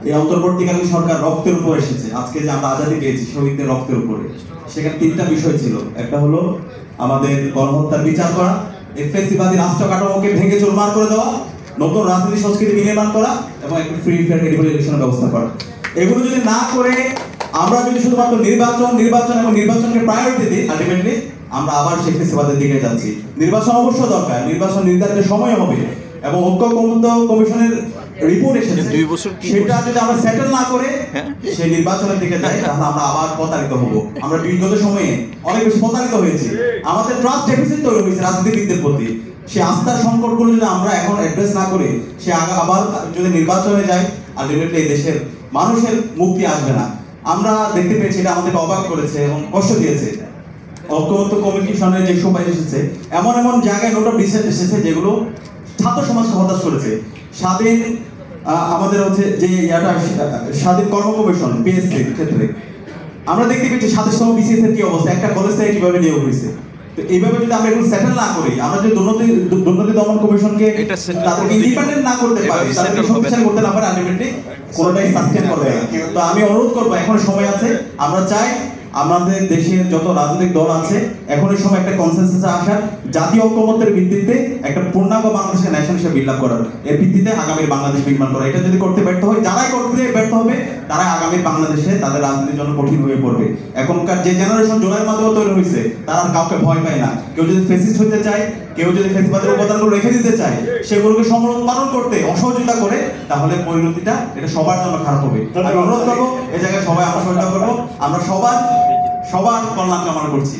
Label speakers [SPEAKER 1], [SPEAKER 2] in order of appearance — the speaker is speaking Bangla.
[SPEAKER 1] এই অন্তর্বর্তীকালীন সরকার রক্তের উপর এসেছে। আজকে যে আমরা আজাদী পেয়েছি শহীদদের রক্তের উপরে, সেখানে তিনটা বিষয় ছিল। একটা হলো আমাদের গণহত্যার বিচার করা, এফএসিবাদী রাষ্ট্র কাঠামোকে ভেঙে চুরমার করে দেওয়া, নতুন রাজনীতি সংস্কৃতি বিনির্মাণ করা এবং একটা ফ্রি ফেয়ার ক্রেডিবল ইলেকশনের ব্যবস্থা করা। এগুলো যদি না করে আমরা যদি শুধুমাত্র নির্বাচন এবং নির্বাচনকে প্রায়োরিটি দিই, আলটিমেটলি আমরা আবার সেই ফেসিবাদের দিকে যাচ্ছি। নির্বাচন অবশ্য দরকার, নির্বাচন নির্ধারিত সময় হবে এবং ঐক্য কমিশনের রিপোর্ট এসেছে, সেটা যদি আমরা সেটেল না করে সেই নির্বাচনের দিকে যাই তাহলে আমরা আবার প্রতারিত হব। আমরা বিগত সময়ে অনেক বেশি প্রতারিত হয়েছি, আমাদের ট্রাস্ট ডেফিসিট তৈরি হয়েছে রাজনীতিবিদদের প্রতি। সে আস্থার সংকটগুলো যদি আমরা এখন অ্যাড্রেস না করি, সে আবার যদি নির্বাচনে যায়, আলটিমেটলি এই দেশের মানুষের মুক্তি আসবে না। আমরা দেখতে পেয়েছি, এটা আমাদেরকে অবাক করেছে এবং কষ্ট দিয়েছে। ঐক্যমত্য কমিশনের যে সুপারিশ এসেছে, এমন এমন জায়গায় নোট অফ ডিসেন্ট এসেছে যেগুলো ছাত্র সমাজকে হতাশ করেছে। স্বাধীন আমাদের হচ্ছে যে স্বাধীন কর্ম কমিশন পিএসসির ক্ষেত্রে আমরা দেখতে পেয়েছি 27তম বিসিএস এর কি অবস্থা, একটা কলেজ থেকে কিভাবে নিয়োগ হয়েছে। তো এইভাবে যদি আমরা এগুলো সেটেল না করি, আমরা যদি দুর্নীতি দমন কমিশনকে তাদেরকে ইন্ডিপেন্ডেন্ট না করতে পারি, তাদেরকে সমস্যা করতে না পারি, আলটিমেটলি কোনোটাই সাস্টেইন করবে না। তো আমি অনুরোধ করবো, এখনো সময় আছে। আমরা চাই আমাদের দেশের যত রাজনৈতিক দল আছে এখনই সময় একটা কনসেনসাসে আসার, জাতীয় ঐক্যমত্যের ভিত্তিতে একটা পূর্ণাঙ্গ বাংলাদেশের ন্যাশন হিসেবে বিল্ড আপ করার, এর ভিত্তিতে আগামীর বাংলাদেশ নির্মাণ করা। এটা যদি করতে ব্যর্থ হয়, যারাই করতে ব্যর্থ হবে তারাই আগামীর বাংলাদেশে তাদের রাজনীতির জন্য কঠিন হয়ে পড়বে। এখনকার যে জেনারেশন জোনার মাধ্যমে তৈরি হয়েছে, তারা কাউকে ভয় পায় না। কেউ যদি ফেসিস্ট হতে চায়, কেউ যদি ফেসিবাদের উপাদানগুলো রেখে দিতে চায়, সেগুলোকে সম্পাদন করতে অসহযোগিতা করে, তাহলে পরিণতিটা এটা সবার জন্য খারাপ হবে। আমি অনুরোধ করবো, এই জায়গায় সবাই আমরা সহযোগিতা করবো, আমরা সবার কল্যাণ কামনা করছি।